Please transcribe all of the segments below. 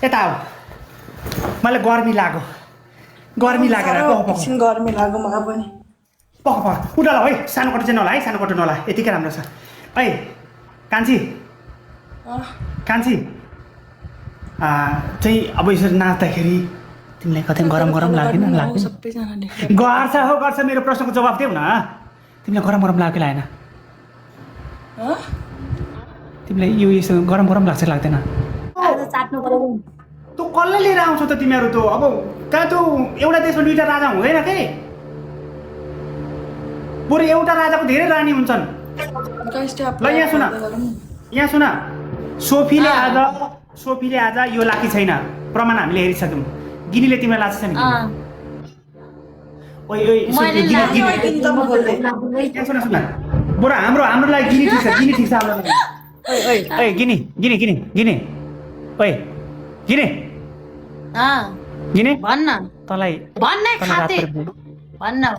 यता आऊ मलाई गर्मी लाग्यो गर्मी लागेर एकछिन गर्मी लाग्यो मलाई पनि उठा ल है सानो कटो चाहिँ नला है सानो कटो नला यतिकै राम्रो छ है कान्छी कान्छी चाहिँ अब यसरी नाच्दाखेरि तिमीलाई कतै गरम गरम लाग्दैन गर्छ हो गर्छ मेरो प्रश्नको जवाफ देऊ न तिमीलाई गरम गरम लाग्यो कि लागेन तिमीलाई यो यसो गरम गरम लाग्छ लाग्दैन तँ कसले लिएर आउँछौ त तिमीहरू त अब कहाँ त एउटा देशमा दुईवटा राजा हुँदैन के बरु एउटा राजाको धेरै रानी हुन्छन् ल यहाँ सुन सोफीले आज यो लाकी छैन प्रमाण हामीले हेरिसक्यौँ गिनीले तिमीलाई लाग्छ नि सुन बरु हाम्रो लागि गिनी ठिक छ हाम्रो गिनी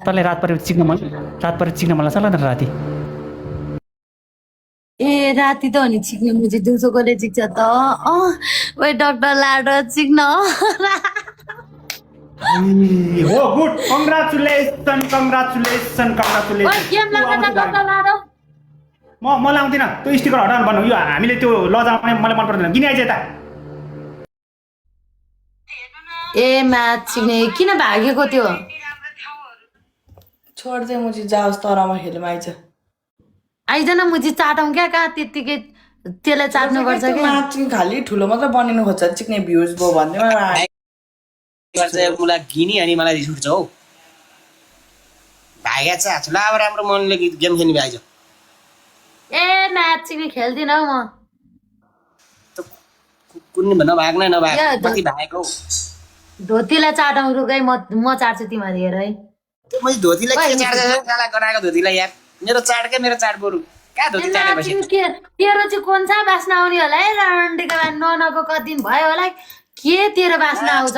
तँलाई रात परेर चिक्न मन लाग्छ ल राति ए राति त हो नि चिक्ने मुझे दिउँसो कसले चिक्छ त ओए डक्टर लाडो चिक्न हो गुड कङ्ग्रेचुलेसन म लाउँदिनँ त्यो स्टिकर हटाउनु भन्नु यो हामीले त्यो लजाउने मलाई मन पर्दैन गिनी आइज यता ए म्याच चिक्ने किन भागेको त्यो छोड्दै मुझे जाओस् तरमा खेलमा आइजन मुझे चाटौँ क्या कहाँ त्यत्तिकै त्यसलाई चाट्नु पर्छ कि खालि ठुलो मात्र बनिनु खोज्छ चिक्ने भ्युज भयो भन्ने मलाई गिनी अनि मलाई रिस उठ्छ हौ भाग्या छ ल अब राम्रो मनले गेम खेल्ने भाइज ए म्याच चिक्ने खेल्दिनँ हौ म कुन्नी भन्न भाग्न नभाग कति भागेको धोतीलाई चाटौँ रुकै म चाट्छु तिमीहरू हेर है मैले धोतीलाई के चाट्छ काला गनाएको धोतीलाई यार मेरो चाट बरु कहाँ धोती चाटेपछि तेरो चाहिँ कोन छ बास्ना आउने होला है रन्डीको नको कति दिन भयो होला के तेरो बास्ना आउँछ